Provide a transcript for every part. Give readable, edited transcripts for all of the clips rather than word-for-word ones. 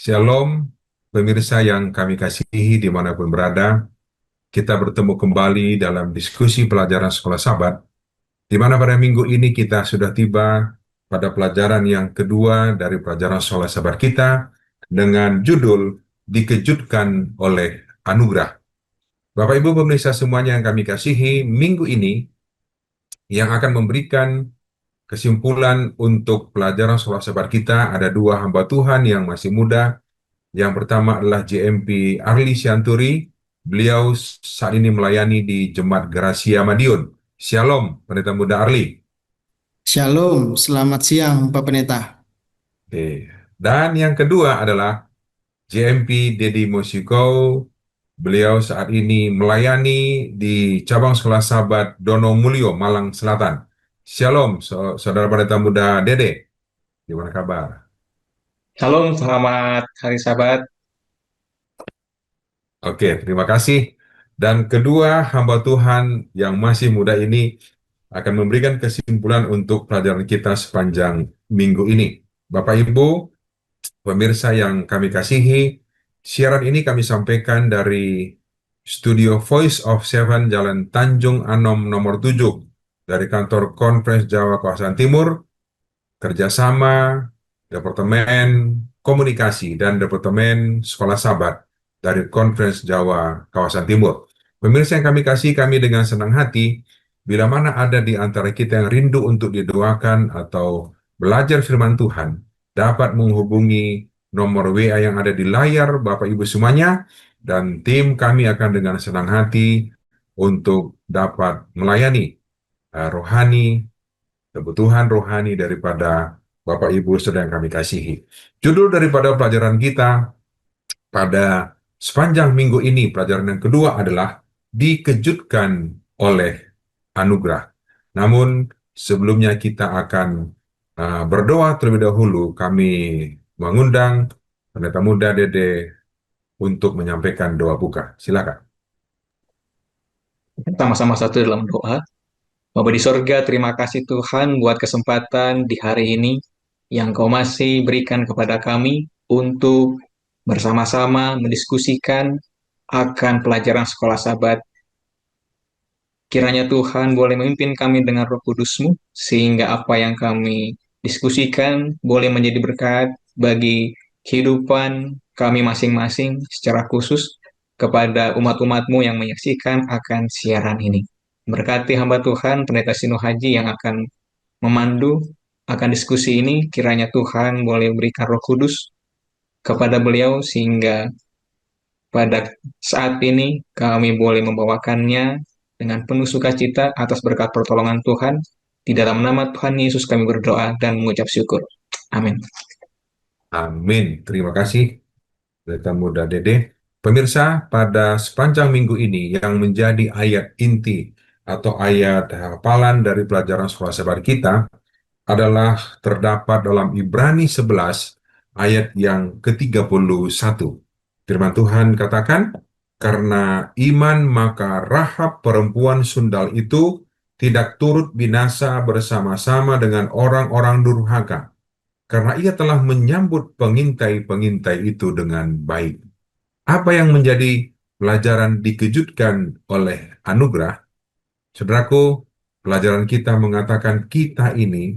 Shalom, pemirsa yang kami kasihi dimanapun berada. Kita bertemu kembali dalam diskusi pelajaran Sekolah Sabat, di mana pada minggu ini kita sudah tiba pada pelajaran yang kedua dari pelajaran Sekolah Sabat kita dengan judul Dikejutkan oleh Anugerah. Bapak Ibu pemirsa semuanya yang kami kasihi, minggu ini yang akan memberikan kesimpulan untuk pelajaran Sekolah Sabat kita ada dua hamba Tuhan yang masih muda. Yang pertama adalah JMP Arli Sianturi. Beliau saat ini melayani di Jemaat Gracia Madiun. Shalom, Pendeta Muda Arli. Shalom, selamat siang Pak Pendeta. Oke. Dan yang kedua adalah JMP Dedi Mosikau. Beliau saat ini melayani di Cabang Sekolah Sahabat Dono Mulyo, Malang Selatan. Shalom, Saudara Pendeta Muda Dede. Gimana kabar? Shalom, selamat hari Sabat. Oke, terima kasih. Dan kedua hamba Tuhan yang masih muda ini akan memberikan kesimpulan untuk pelajaran kita sepanjang minggu ini. Bapak Ibu, pemirsa yang kami kasihi, siaran ini kami sampaikan dari Studio Voice of Seven Jalan Tanjung Anom nomor 7 dari kantor Konferensi Jawa Kawasan Timur, kerjasama Departemen Komunikasi dan Departemen Sekolah Sabat dari Konferensi Jawa Kawasan Timur. Pemirsa yang kami kasih, kami dengan senang hati, bila mana ada di antara kita yang rindu untuk didoakan atau belajar firman Tuhan, dapat menghubungi nomor WA yang ada di layar Bapak Ibu semuanya, dan tim kami akan dengan senang hati untuk dapat melayani rohani, kebutuhan rohani daripada Bapak Ibu sedang kami kasihi. Judul daripada pelajaran kita pada sepanjang minggu ini, pelajaran yang kedua adalah dikejutkan oleh anugerah. Namun sebelumnya kita akan berdoa terlebih dahulu. Kami mengundang Pendeta Muda Dede untuk menyampaikan doa buka. Silakan. Sama-sama satu dalam doa. Bapa di sorga, terima kasih Tuhan buat kesempatan di hari ini yang Kau masih berikan kepada kami untuk bersama-sama mendiskusikan akan pelajaran sekolah Sabat. Kiranya Tuhan boleh memimpin kami dengan Roh Kudus-Mu, sehingga apa yang kami diskusikan boleh menjadi berkat bagi kehidupan kami masing-masing secara khusus kepada umat-umat-Mu yang menyaksikan akan siaran ini. Berkati hamba Tuhan, Pendeta Sino Haji yang akan memandu akan diskusi ini, kiranya Tuhan boleh berikan Roh Kudus kepada beliau sehingga pada saat ini kami boleh membawakannya dengan penuh sukacita atas berkat pertolongan Tuhan. Di dalam nama Tuhan Yesus kami berdoa dan mengucap syukur. Amin. Amin. Terima kasih, Pendeta Muda Dede. Pemirsa, pada sepanjang minggu ini yang menjadi ayat inti atau ayat hafalan dari pelajaran sekolah sahabat kita adalah terdapat dalam Ibrani 11 ayat yang ke-31. Firman Tuhan katakan, karena iman maka Rahab perempuan sundal itu tidak turut binasa bersama-sama dengan orang-orang durhaka, karena ia telah menyambut pengintai-pengintai itu dengan baik. Apa yang menjadi pelajaran dikejutkan oleh anugerah? Saudaraku, pelajaran kita mengatakan kita ini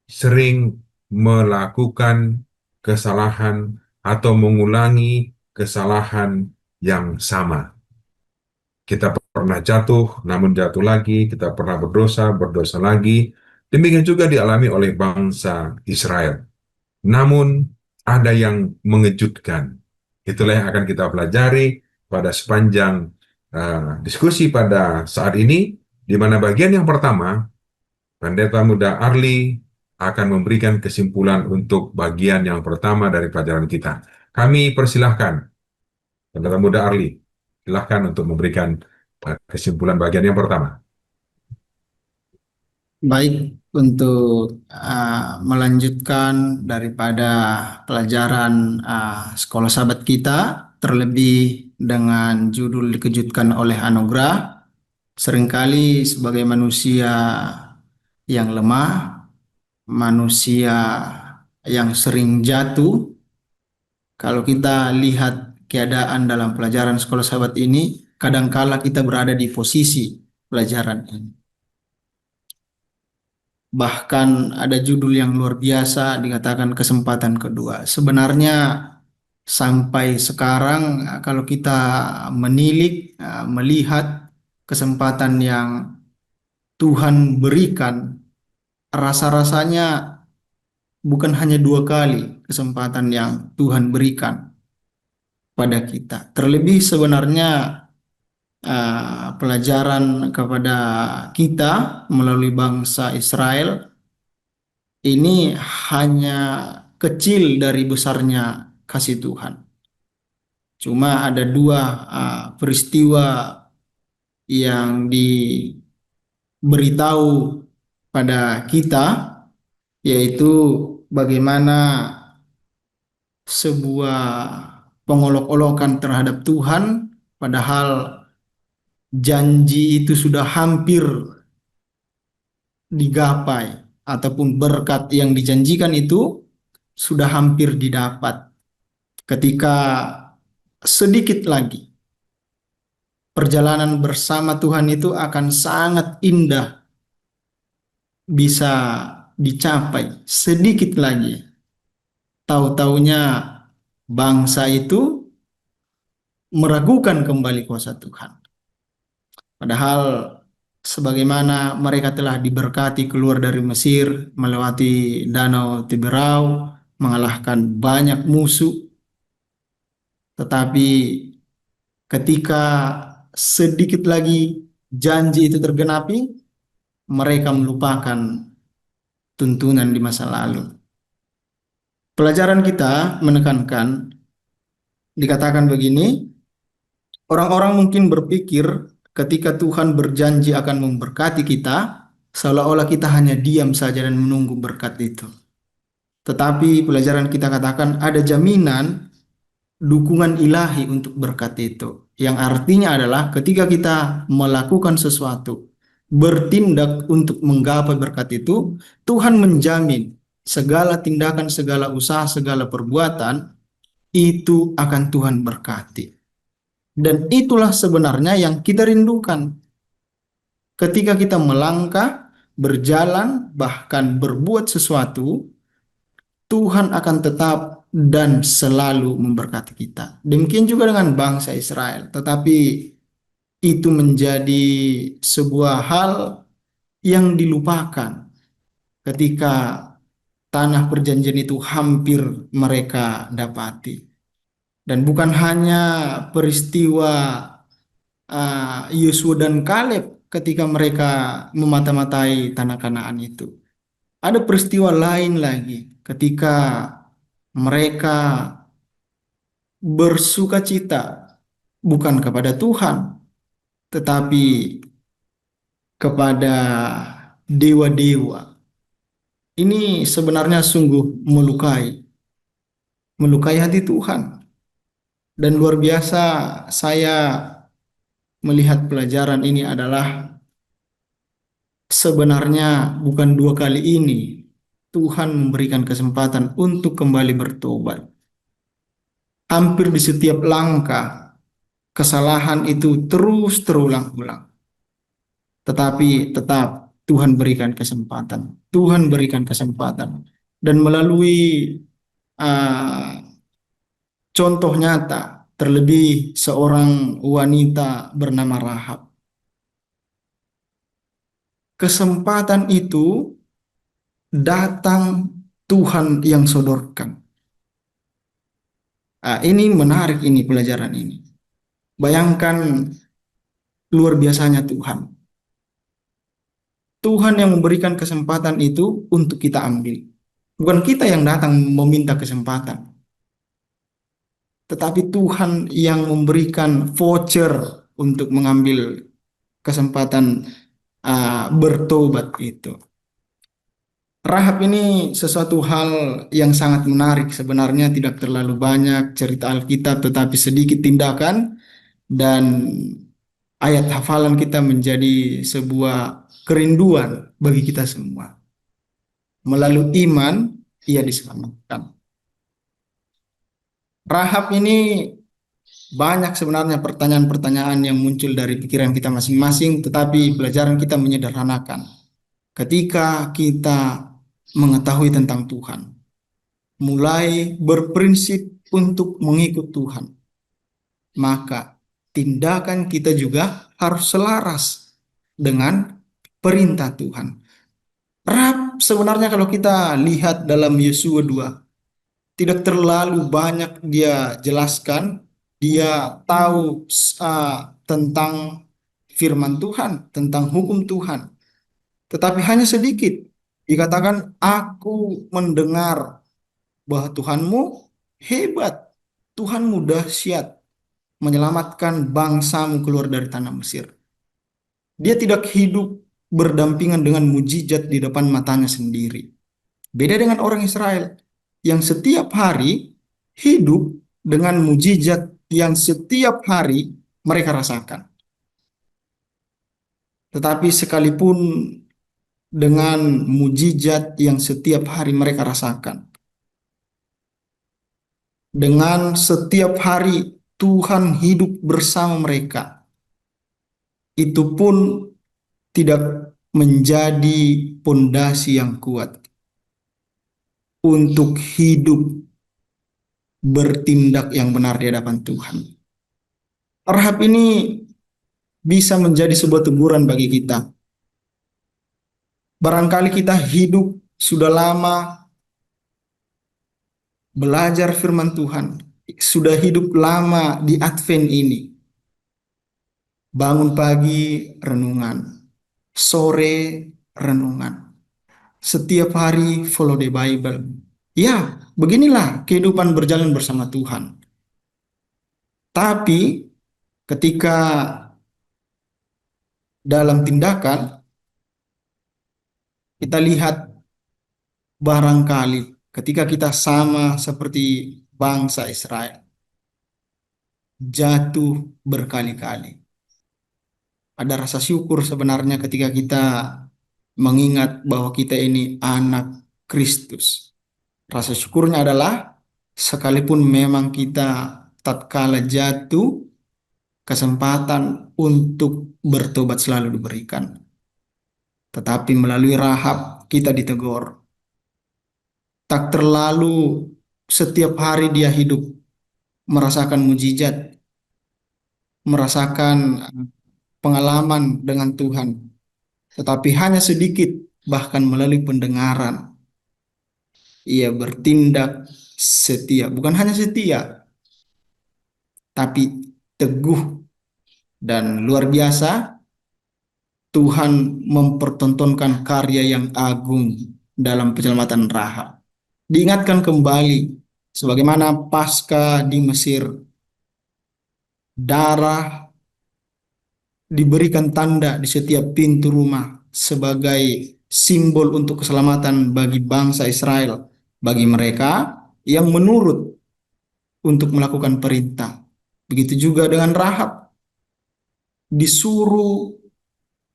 sering melakukan kesalahan atau mengulangi kesalahan yang sama. Kita pernah jatuh, namun jatuh lagi. Kita pernah berdosa, berdosa lagi. Demikian juga dialami oleh bangsa Israel. Namun, ada yang mengejutkan. Itulah yang akan kita pelajari pada sepanjang diskusi pada saat ini, di mana bagian yang pertama, Pendeta Muda Arli akan memberikan kesimpulan untuk bagian yang pertama dari pelajaran kita. Kami persilahkan, Pendeta Muda Arli, silahkan untuk memberikan kesimpulan bagian yang pertama. Baik, untuk melanjutkan daripada pelajaran sekolah sahabat kita, terlebih dengan judul dikejutkan oleh anugerah, seringkali sebagai manusia yang lemah, manusia yang sering jatuh, Kalau kita lihat keadaan dalam pelajaran sekolah sahabat ini, kadangkala kita berada di posisi pelajaran ini. Bahkan ada judul yang luar biasa dikatakan kesempatan kedua. Sebenarnya sampai sekarang kalau kita menilik, melihat kesempatan yang Tuhan berikan, rasa-rasanya bukan hanya 2 kali kesempatan yang Tuhan berikan pada kita. Terlebih sebenarnya pelajaran kepada kita melalui bangsa Israel ini hanya kecil dari besarnya kasih Tuhan. Cuma ada 2 peristiwa yang diberitahu pada kita, yaitu bagaimana sebuah pengolok-olokan terhadap Tuhan, padahal janji itu sudah hampir digapai, ataupun berkat yang dijanjikan itu sudah hampir didapat. Ketika sedikit lagi perjalanan bersama Tuhan itu akan sangat indah bisa dicapai, sedikit lagi tahu-taunya bangsa itu meragukan kembali kuasa Tuhan. Padahal sebagaimana mereka telah diberkati keluar dari Mesir, melewati Danau Tiberau, mengalahkan banyak musuh, tetapi ketika sedikit lagi janji itu tergenapi, mereka melupakan tuntunan di masa lalu. Pelajaran kita menekankan, dikatakan begini, orang-orang mungkin berpikir ketika Tuhan berjanji akan memberkati kita, seolah-olah kita hanya diam saja dan menunggu berkat itu. Tetapi pelajaran kita katakan ada jaminan dukungan ilahi untuk berkat itu. Yang artinya adalah ketika kita melakukan sesuatu, bertindak untuk menggapai berkat itu, Tuhan menjamin segala tindakan, segala usaha, segala perbuatan itu akan Tuhan berkati. Dan itulah sebenarnya yang kita rindukan. Ketika kita melangkah, berjalan, bahkan berbuat sesuatu, Tuhan akan tetap dan selalu memberkati kita. Demikian juga dengan bangsa Israel. Tetapi itu menjadi sebuah hal yang dilupakan ketika tanah perjanjian itu hampir mereka dapati. Dan bukan hanya peristiwa Yosua dan Kaleb ketika mereka memata-matai tanah Kanaan itu. Ada peristiwa lain lagi ketika mereka bersukacita bukan kepada Tuhan, tetapi kepada dewa-dewa. Ini sebenarnya sungguh melukai hati Tuhan. Dan luar biasa saya melihat pelajaran ini adalah sebenarnya bukan 2 kali ini Tuhan memberikan kesempatan untuk kembali bertobat. Hampir di setiap langkah kesalahan itu terus terulang-ulang. Tetapi tetap Tuhan berikan kesempatan. Tuhan berikan kesempatan. Dan melalui uh, contoh nyata, terlebih seorang wanita bernama Rahab. Kesempatan itu datang Tuhan yang sodorkan. Ini menarik, ini pelajaran ini. Bayangkan luar biasanya Tuhan. Tuhan yang memberikan kesempatan itu untuk kita ambil. Bukan kita yang datang meminta kesempatan. Tetapi Tuhan yang memberikan voucher untuk mengambil kesempatan bertobat itu. Rahab ini sesuatu hal yang sangat menarik. Sebenarnya tidak terlalu banyak cerita Alkitab, tetapi sedikit tindakan dan ayat hafalan kita menjadi sebuah kerinduan bagi kita semua. Melalui iman, ia diselamatkan. Rahab ini banyak sebenarnya pertanyaan-pertanyaan yang muncul dari pikiran kita masing-masing, tetapi pelajaran kita menyederhanakan. Ketika kita mengetahui tentang Tuhan, mulai berprinsip untuk mengikut Tuhan, maka tindakan kita juga harus selaras dengan perintah Tuhan. Rahab sebenarnya kalau kita lihat dalam Yosua 2, tidak terlalu banyak dia jelaskan. Dia tahu tentang firman Tuhan, tentang hukum Tuhan. Tetapi hanya sedikit. Dikatakan, aku mendengar bahwa Tuhanmu hebat. Tuhanmu dahsyat menyelamatkan bangsamu keluar dari tanah Mesir. Dia tidak hidup berdampingan dengan mujizat di depan matanya sendiri. Beda dengan orang Israel yang setiap hari hidup dengan mujizat yang setiap hari mereka rasakan. Tetapi sekalipun dengan mujizat yang setiap hari mereka rasakan, dengan setiap hari Tuhan hidup bersama mereka, itu pun tidak menjadi pondasi yang kuat untuk hidup bertindak yang benar di hadapan Tuhan. Rahab ini bisa menjadi sebuah teguran bagi kita. Barangkali kita hidup sudah lama belajar firman Tuhan, sudah hidup lama di Advent ini. Bangun pagi renungan, sore renungan, setiap hari follow the Bible. Ya, beginilah kehidupan berjalan bersama Tuhan. Tapi ketika dalam tindakan kita lihat barangkali ketika kita sama seperti bangsa Israel, jatuh berkali-kali. Ada rasa syukur sebenarnya ketika kita mengingat bahwa kita ini anak Kristus. Rasa syukurnya adalah sekalipun memang kita tatkala jatuh, kesempatan untuk bertobat selalu diberikan. Tetapi melalui Rahab kita ditegur. Tak terlalu setiap hari dia hidup merasakan mujizat, merasakan pengalaman dengan Tuhan, tetapi hanya sedikit, bahkan melalui pendengaran ia bertindak setia, bukan hanya setia, tapi teguh. Dan luar biasa, Tuhan mempertontonkan karya yang agung dalam penyelamatan Rahab. Diingatkan kembali sebagaimana pasca di Mesir, darah diberikan tanda di setiap pintu rumah sebagai simbol untuk keselamatan bagi bangsa Israel, bagi mereka yang menurut untuk melakukan perintah. Begitu juga dengan Rahab, disuruh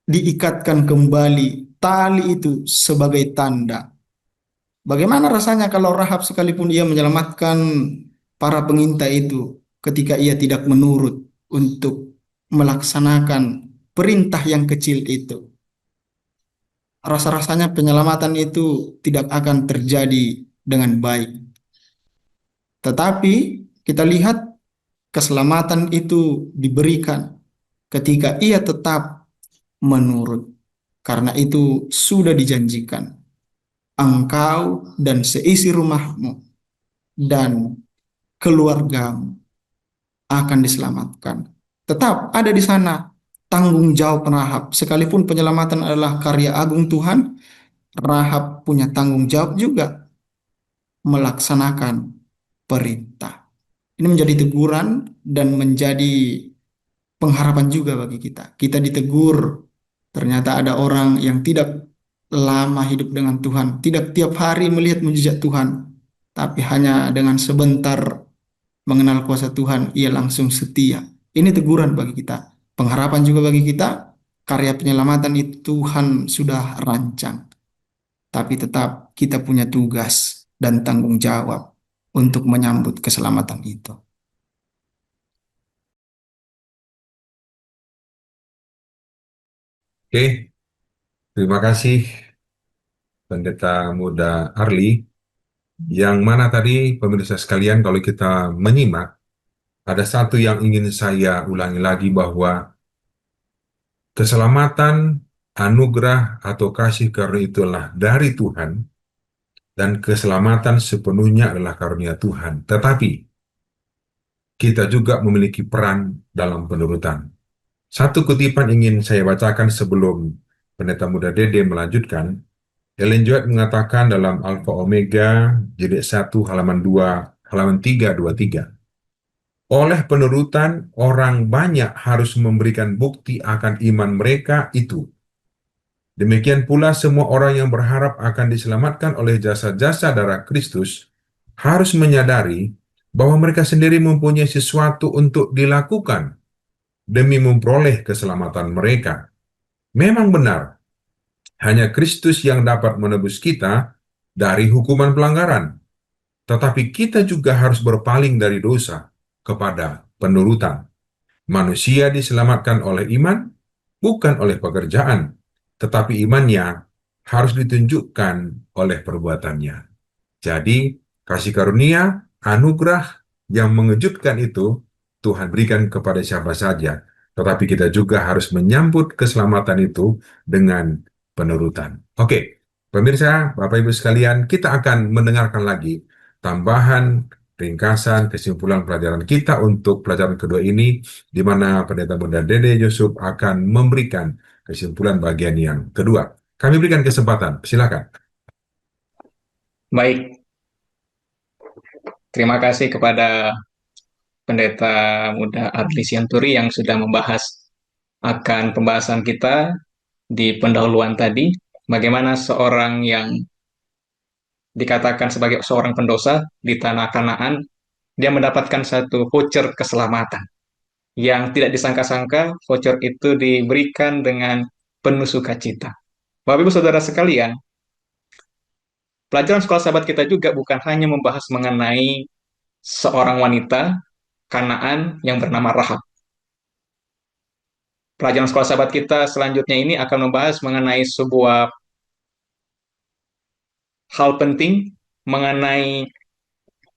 diikatkan kembali tali itu sebagai tanda. Bagaimana rasanya kalau Rahab sekalipun ia menyelamatkan para pengintai itu ketika ia tidak menurut untuk melaksanakan perintah yang kecil itu? Rasa-rasanya penyelamatan itu tidak akan terjadi dengan baik. Tetapi kita lihat keselamatan itu diberikan ketika ia tetap menurut. Karena itu sudah dijanjikan, engkau dan seisi rumahmu dan keluargamu akan diselamatkan. Tetap ada di sana tanggung jawab Rahab. Sekalipun penyelamatan adalah karya agung Tuhan, Rahab punya tanggung jawab juga melaksanakan perintah. Ini menjadi teguran dan menjadi pengharapan juga bagi kita. Kita ditegur, ternyata ada orang yang tidak lama hidup dengan Tuhan, tidak tiap hari melihat mujizat Tuhan, tapi hanya dengan sebentar mengenal kuasa Tuhan, ia langsung setia. Ini teguran bagi kita, pengharapan juga bagi kita. Karya penyelamatan itu Tuhan sudah rancang, tapi tetap kita punya tugas dan tanggung jawab untuk menyambut keselamatan itu. Oke, terima kasih Pendeta Muda Arli. Yang mana tadi pemirsa sekalian kalau kita menyimak, ada satu yang ingin saya ulangi lagi bahwa keselamatan, anugerah atau kasih karunia itulah dari Tuhan dan keselamatan sepenuhnya adalah karunia Tuhan. Tetapi kita juga memiliki peran dalam penurutan. Satu kutipan ingin saya bacakan sebelum Pendeta Muda Dede melanjutkan. Ellen White mengatakan dalam Alfa Omega, jilid 1, halaman 2, halaman 323. Oleh penurutan, orang banyak harus memberikan bukti akan iman mereka itu. Demikian pula semua orang yang berharap akan diselamatkan oleh jasa-jasa darah Kristus harus menyadari bahwa mereka sendiri mempunyai sesuatu untuk dilakukan demi memperoleh keselamatan mereka. Memang benar, hanya Kristus yang dapat menebus kita dari hukuman pelanggaran. Tetapi kita juga harus berpaling dari dosa kepada penurutan. Manusia diselamatkan oleh iman, bukan oleh pekerjaan, tetapi imannya harus ditunjukkan oleh perbuatannya. Jadi, kasih karunia, anugerah yang mengejutkan itu Tuhan berikan kepada siapa saja. Tetapi kita juga harus menyambut keselamatan itu dengan penurutan. Oke, pemirsa, Bapak Ibu sekalian, kita akan mendengarkan lagi tambahan, ringkasan, kesimpulan pelajaran kita untuk pelajaran kedua ini, di mana Pendeta Muda Dede Yusuf akan memberikan kesimpulan bagian yang kedua. Kami berikan kesempatan, silakan. Baik, terima kasih kepada Pendeta Muda Adli Sianturi yang sudah membahas akan pembahasan kita di pendahuluan tadi, bagaimana seorang yang dikatakan sebagai seorang pendosa di tanah Kanaan, dia mendapatkan satu voucher keselamatan yang tidak disangka-sangka. Voucher itu diberikan dengan penuh sukacita. Bapak Ibu Saudara sekalian, pelajaran sekolah sahabat kita juga bukan hanya membahas mengenai seorang wanita Kanaan yang bernama Rahab. Pelajaran sekolah sahabat kita selanjutnya ini akan membahas mengenai sebuah hal penting mengenai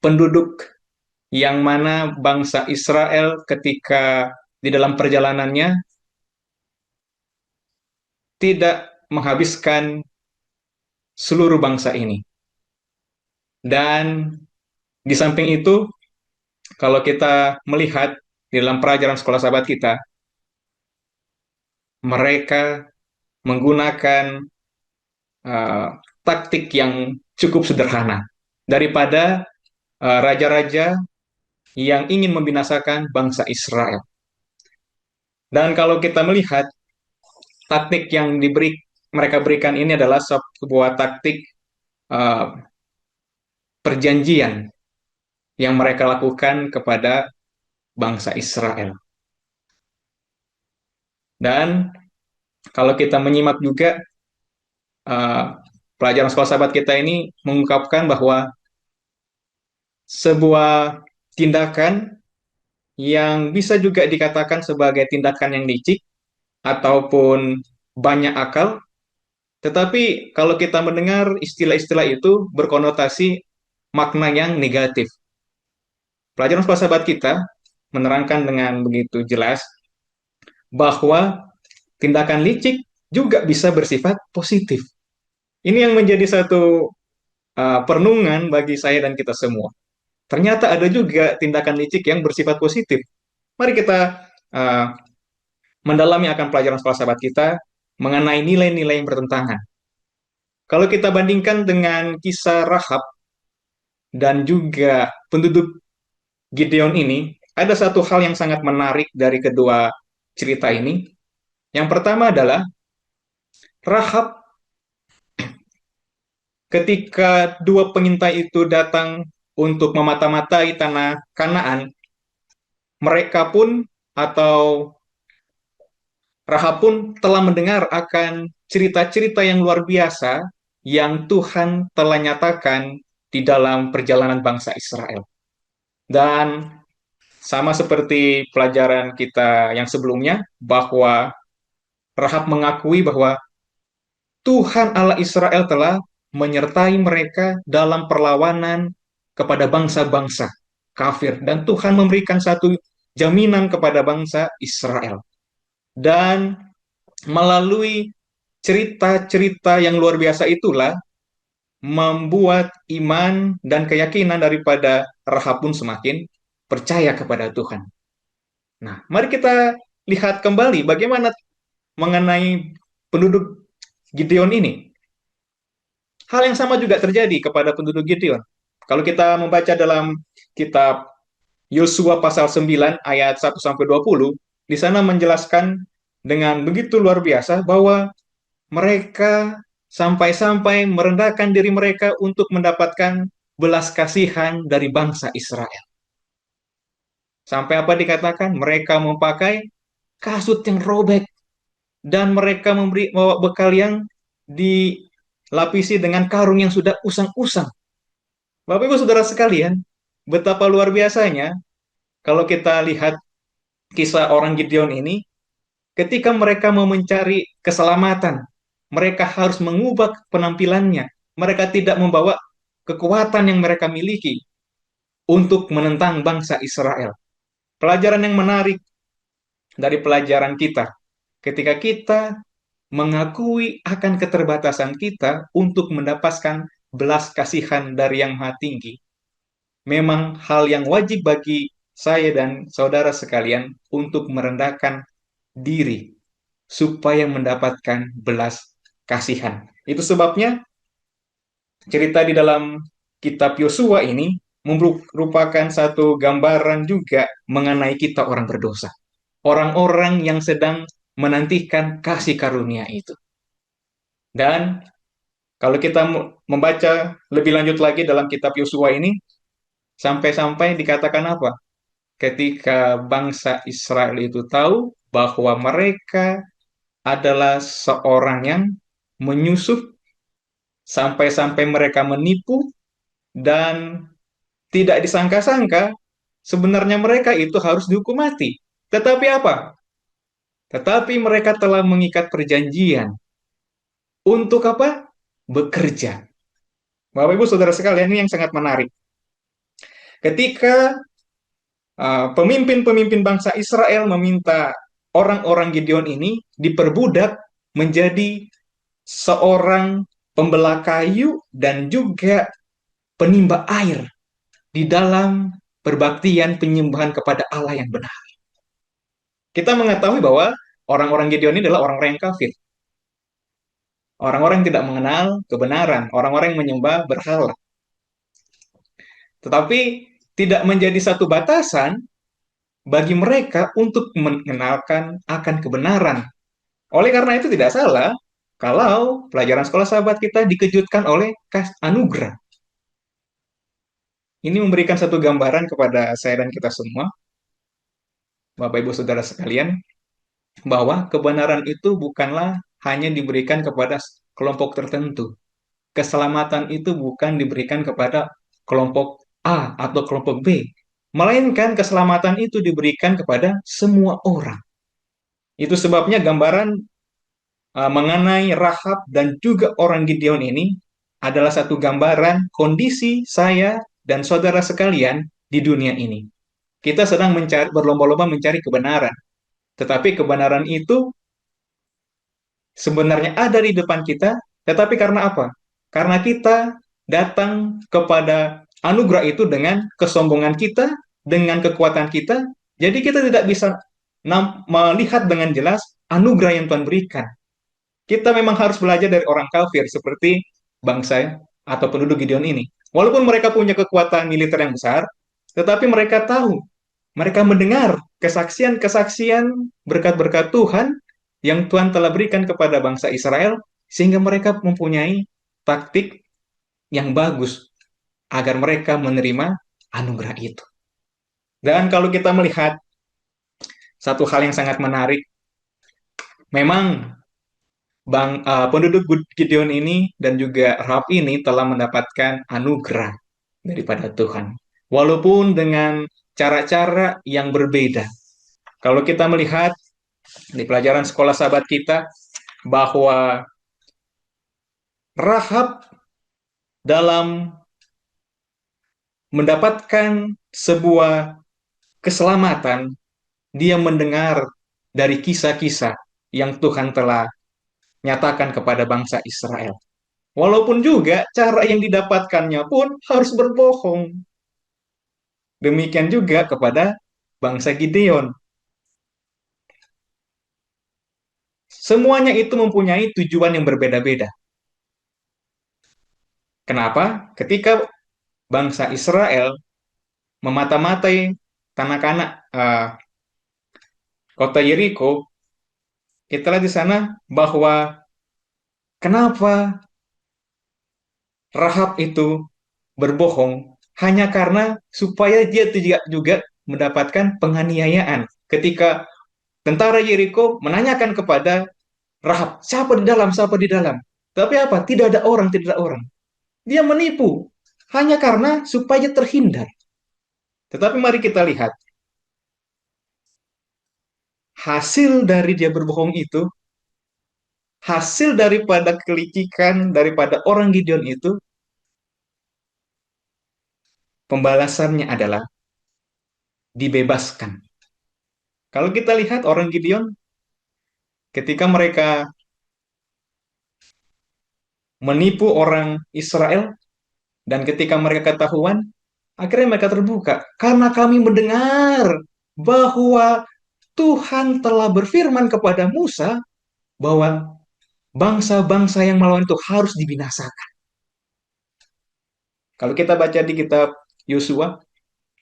penduduk yang mana bangsa Israel ketika di dalam perjalanannya tidak menghabiskan seluruh bangsa ini. Dan di samping itu, kalau kita melihat di dalam pelajaran sekolah sahabat kita, mereka menggunakan uh, taktik yang cukup sederhana daripada raja-raja yang ingin membinasakan bangsa Israel. Dan kalau kita melihat taktik yang mereka berikan ini adalah sebuah taktik uh, perjanjian yang mereka lakukan kepada bangsa Israel. Dan kalau kita menyimak juga uh, pelajaran sekolah sahabat kita ini mengungkapkan bahwa sebuah tindakan yang bisa juga dikatakan sebagai tindakan yang licik ataupun banyak akal, tetapi kalau kita mendengar istilah-istilah itu berkonotasi makna yang negatif. Pelajaran sekolah sahabat kita menerangkan dengan begitu jelas bahwa tindakan licik juga bisa bersifat positif. Ini yang menjadi satu perenungan bagi saya dan kita semua. Ternyata ada juga tindakan licik yang bersifat positif. Mari kita uh, mendalami akan pelajaran sekolah sahabat kita mengenai nilai-nilai yang bertentangan. Kalau kita bandingkan dengan kisah Rahab dan juga penduduk Gideon ini, ada satu hal yang sangat menarik dari kedua cerita ini. Yang pertama adalah Rahab ketika dua pengintai itu datang untuk memata-matai tanah Kanaan, mereka pun atau Rahab pun telah mendengar akan cerita-cerita yang luar biasa yang Tuhan telah nyatakan di dalam perjalanan bangsa Israel. Dan sama seperti pelajaran kita yang sebelumnya, bahwa Rahab mengakui bahwa Tuhan Allah Israel telah menyertai mereka dalam perlawanan kepada bangsa-bangsa kafir. Dan Tuhan memberikan satu jaminan kepada bangsa Israel. Dan melalui cerita-cerita yang luar biasa itulah membuat iman dan keyakinan daripada Rahab pun semakin percaya kepada Tuhan. Nah, mari kita lihat kembali bagaimana mengenai penduduk Gideon ini. Hal yang sama juga terjadi kepada penduduk Gideon. Kalau kita membaca dalam kitab Yosua pasal 9 ayat 1 sampai 20, di sana menjelaskan dengan begitu luar biasa bahwa mereka sampai-sampai merendahkan diri mereka untuk mendapatkan belas kasihan dari bangsa Israel. Sampai apa dikatakan? Mereka memakai kasut yang robek dan mereka memberi bekal yang dilapisi dengan karung yang sudah usang-usang. Bapak Ibu Saudara sekalian, betapa luar biasanya kalau kita lihat kisah orang Gideon ini, ketika mereka mau mencari keselamatan, mereka harus mengubah penampilannya. Mereka tidak membawa kekuatan yang mereka miliki untuk menentang bangsa Israel. Pelajaran yang menarik dari pelajaran kita, ketika kita mengakui akan keterbatasan kita untuk mendapatkan belas kasihan dari Yang Maha Tinggi, memang hal yang wajib bagi saya dan saudara sekalian untuk merendahkan diri supaya mendapatkan belas kasihan. Itu sebabnya cerita di dalam kitab Yosua ini merupakan satu gambaran juga mengenai kita orang berdosa. Orang-orang yang sedang menantikan kasih karunia itu. Dan kalau kita membaca lebih lanjut lagi dalam kitab Yosua ini, sampai-sampai dikatakan apa? Ketika bangsa Israel itu tahu bahwa mereka adalah seorang yang menyusup, sampai-sampai mereka menipu, dan tidak disangka-sangka sebenarnya mereka itu harus dihukum mati. Tetapi apa? Tetapi mereka telah mengikat perjanjian. Untuk apa? Bekerja. Bapak Ibu Saudara sekalian, ini yang sangat menarik. Ketika pemimpin-pemimpin bangsa Israel meminta orang-orang Gideon ini diperbudak menjadi seorang pembelah kayu dan juga penimba air di dalam perbaktian penyembahan kepada Allah yang benar. Kita mengetahui bahwa orang-orang Gideon ini adalah orang-orang yang kafir. Orang-orang yang tidak mengenal kebenaran, orang-orang yang menyembah berhala. Tetapi tidak menjadi satu batasan bagi mereka untuk mengenalkan akan kebenaran. Oleh karena itu tidak salah kalau pelajaran sekolah sahabat kita dikejutkan oleh anugerah. Ini memberikan satu gambaran kepada saya dan kita semua, Bapak Ibu Saudara sekalian, bahwa kebenaran itu bukanlah hanya diberikan kepada kelompok tertentu. Keselamatan itu bukan diberikan kepada kelompok A atau kelompok B, melainkan keselamatan itu diberikan kepada semua orang. Itu sebabnya gambaran mengenai Rahab dan juga orang Gideon ini adalah satu gambaran kondisi saya dan saudara sekalian di dunia ini. Kita sedang berlomba-lomba mencari kebenaran, tetapi kebenaran itu sebenarnya ada di depan kita, tetapi karena apa? Karena kita datang kepada anugerah itu dengan kesombongan kita, dengan kekuatan kita, jadi kita tidak bisa melihat dengan jelas anugerah yang Tuhan berikan. Kita memang harus belajar dari orang kafir seperti bangsa atau penduduk Gideon ini. Walaupun mereka punya kekuatan militer yang besar, tetapi mereka tahu, mereka mendengar kesaksian-kesaksian berkat-berkat Tuhan yang Tuhan telah berikan kepada bangsa Israel, sehingga mereka mempunyai taktik yang bagus agar mereka menerima anugerah itu. Dan kalau kita melihat satu hal yang sangat menarik, memang penduduk Gideon ini dan juga Rahab ini telah mendapatkan anugerah daripada Tuhan. Walaupun dengan cara-cara yang berbeda. Kalau kita melihat di pelajaran sekolah sahabat kita bahwa Rahab dalam mendapatkan sebuah keselamatan, dia mendengar dari kisah-kisah yang Tuhan telah nyatakan kepada bangsa Israel. Walaupun juga cara yang didapatkannya pun harus berbohong. Demikian juga kepada bangsa Gideon. Semuanya itu mempunyai tujuan yang berbeda-beda. Kenapa? Ketika bangsa Israel memata-matai tanah-tanah kota Yeriko, kita lihat di sana bahwa kenapa Rahab itu berbohong hanya karena supaya dia juga mendapatkan penganiayaan. Ketika tentara Yeriko menanyakan kepada Rahab, siapa di dalam, siapa di dalam. Tapi apa? Tidak ada orang, tidak ada orang. Dia menipu hanya karena supaya terhindar. Tetapi mari kita lihat hasil dari dia berbohong itu, hasil daripada kelicikan daripada orang Gideon itu, pembalasannya adalah dibebaskan. Kalau kita lihat orang Gideon, ketika mereka menipu orang Israel, dan ketika mereka ketahuan, akhirnya mereka terbuka. Karena kami mendengar bahwa Tuhan telah berfirman kepada Musa bahwa bangsa-bangsa yang melawan itu harus dibinasakan. Kalau kita baca di kitab Yosua,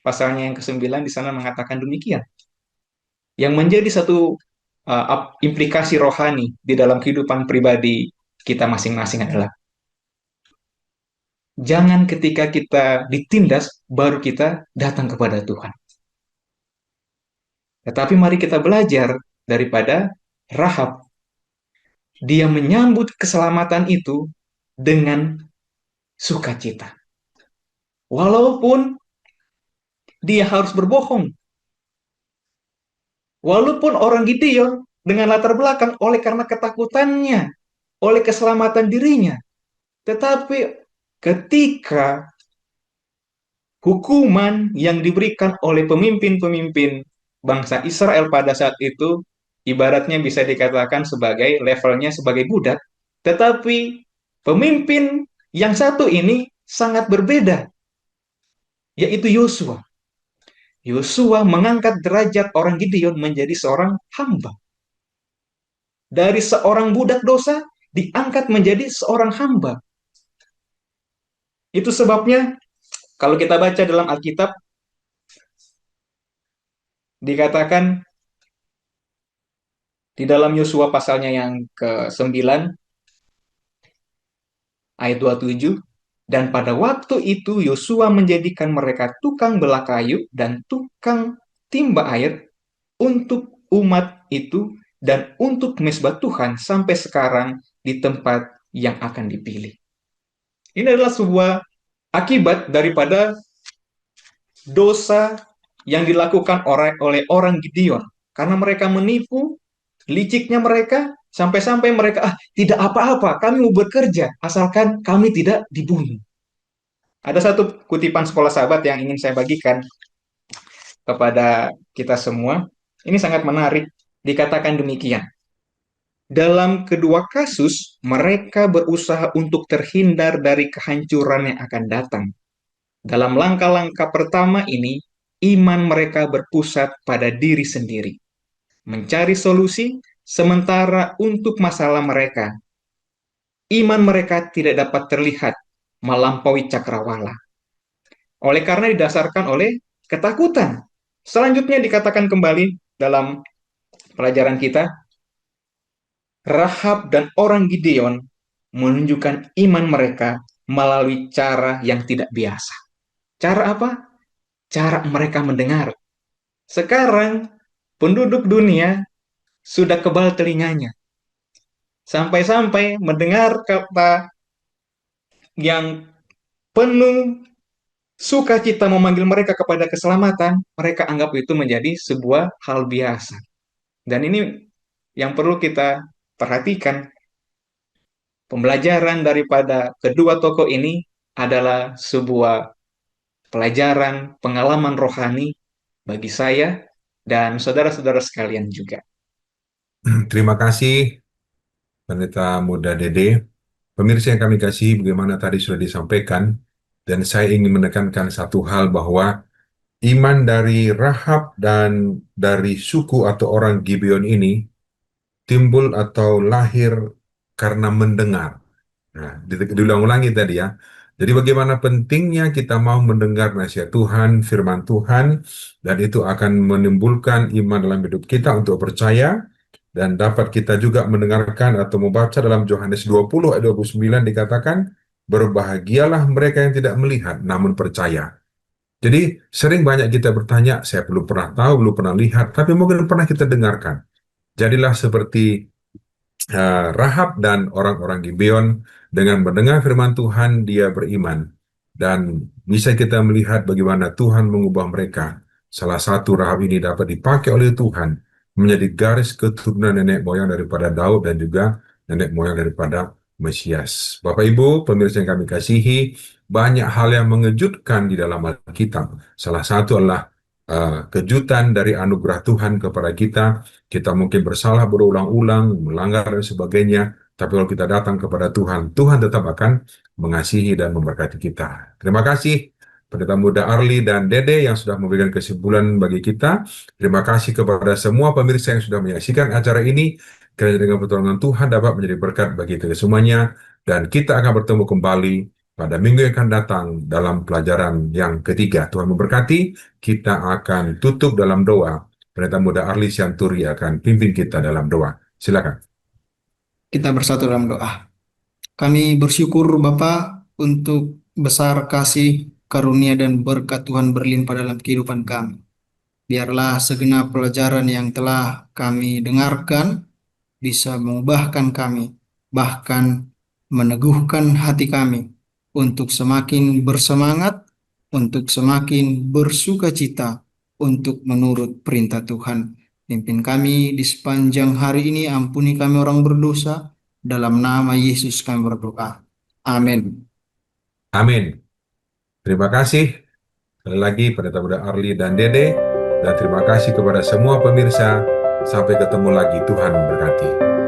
pasalnya yang ke-9 di sana mengatakan demikian. Yang menjadi satu implikasi rohani di dalam kehidupan pribadi kita masing-masing adalah jangan ketika kita ditindas baru kita datang kepada Tuhan. Tetapi mari kita belajar daripada Rahab. Dia menyambut keselamatan itu dengan sukacita. Walaupun dia harus berbohong. Walaupun orang Gideon dengan latar belakang oleh karena ketakutannya, oleh keselamatan dirinya. Tetapi ketika hukuman yang diberikan oleh pemimpin-pemimpin bangsa Israel pada saat itu, ibaratnya bisa dikatakan sebagai levelnya sebagai budak, tetapi pemimpin yang satu ini sangat berbeda, yaitu Yosua. Yosua mengangkat derajat orang Gideon menjadi seorang hamba. Dari seorang budak dosa, diangkat menjadi seorang hamba. Itu sebabnya, kalau kita baca dalam Alkitab, dikatakan di dalam Yosua pasalnya yang ke-9, ayat 27, dan pada waktu itu Yosua menjadikan mereka tukang belah kayu dan tukang timba air untuk umat itu dan untuk mezbah Tuhan sampai sekarang di tempat yang akan dipilih. Ini adalah sebuah akibat daripada dosa yang dilakukan oleh orang Gideon. Karena mereka menipu, liciknya mereka, sampai-sampai mereka, tidak apa-apa, kami mau bekerja, asalkan kami tidak dibunuh. Ada satu kutipan sekolah sahabat yang ingin saya bagikan kepada kita semua. Ini sangat menarik. Dikatakan demikian. Dalam kedua kasus, mereka berusaha untuk terhindar dari kehancuran yang akan datang. Dalam langkah-langkah pertama ini, iman mereka berpusat pada diri sendiri. Mencari solusi, sementara untuk masalah mereka, iman mereka tidak dapat terlihat melampaui cakrawala. Oleh karena didasarkan oleh ketakutan. Selanjutnya dikatakan kembali dalam pelajaran kita, Rahab dan orang Gideon menunjukkan iman mereka melalui cara yang tidak biasa. Cara apa? Cara mereka mendengar. Sekarang penduduk dunia sudah kebal telinganya. Sampai-sampai mendengar kata yang penuh sukacita memanggil mereka kepada keselamatan, mereka anggap itu menjadi sebuah hal biasa. Dan ini yang perlu kita perhatikan. Pembelajaran daripada kedua tokoh ini adalah sebuah pelajaran pengalaman rohani bagi saya dan saudara-saudara sekalian juga. Terima kasih Pendeta Muda Dede. Pemirsa yang kami kasih, bagaimana tadi sudah disampaikan, dan saya ingin menekankan satu hal bahwa iman dari Rahab dan dari suku atau orang Gibeon ini timbul atau lahir karena mendengar. Nah, diulang-ulangi tadi ya. Jadi bagaimana pentingnya kita mau mendengar nasihat Tuhan, firman Tuhan, dan itu akan menimbulkan iman dalam hidup kita untuk percaya, dan dapat kita juga mendengarkan atau membaca dalam Yohanes 20 ayat 29 dikatakan, berbahagialah mereka yang tidak melihat namun percaya. Jadi sering banyak kita bertanya, saya belum pernah tahu, belum pernah lihat, tapi mungkin pernah kita dengarkan. Jadilah seperti Rahab dan orang-orang Gibeon, dengan mendengar firman Tuhan dia beriman, dan bisa kita melihat bagaimana Tuhan mengubah mereka. Salah satu Rahab ini dapat dipakai oleh Tuhan menjadi garis keturunan nenek moyang daripada Daud dan juga nenek moyang daripada Mesias. Bapak Ibu, pemirsa yang kami kasihi, banyak hal yang mengejutkan di dalam Alkitab. Salah satu adalah kejutan dari anugerah Tuhan kepada kita. Kita mungkin bersalah berulang-ulang, melanggar dan sebagainya, tapi kalau kita datang kepada Tuhan, Tuhan tetap akan mengasihi dan memberkati kita. Terima kasih Pendeta Muda Arli dan Dede yang sudah memberikan kesimpulan bagi kita. Terima kasih kepada semua pemirsa yang sudah menyaksikan acara ini. Kiranya dengan pertolongan Tuhan dapat menjadi berkat bagi kita semuanya. Dan kita akan bertemu kembali pada minggu yang akan datang dalam pelajaran yang ketiga. Tuhan memberkati. Kita akan tutup dalam doa. Pendeta Muda Arli Sianturi akan pimpin kita dalam doa. Silakan. Kita bersatu dalam doa. Kami bersyukur Bapa untuk besar kasih, karunia dan berkat Tuhan berlimpah dalam kehidupan kami. Biarlah segenap pelajaran yang telah kami dengarkan bisa mengubahkan kami, bahkan meneguhkan hati kami untuk semakin bersemangat, untuk semakin bersuka cita, untuk menurut perintah Tuhan. Pimpin kami di sepanjang hari ini, ampuni kami orang berdosa, dalam nama Yesus kami berdoa. Amin. Amin. Terima kasih sekali lagi Pendeta Muda Arli dan Dede. Dan terima kasih kepada semua pemirsa. Sampai ketemu lagi. Tuhan memberkati.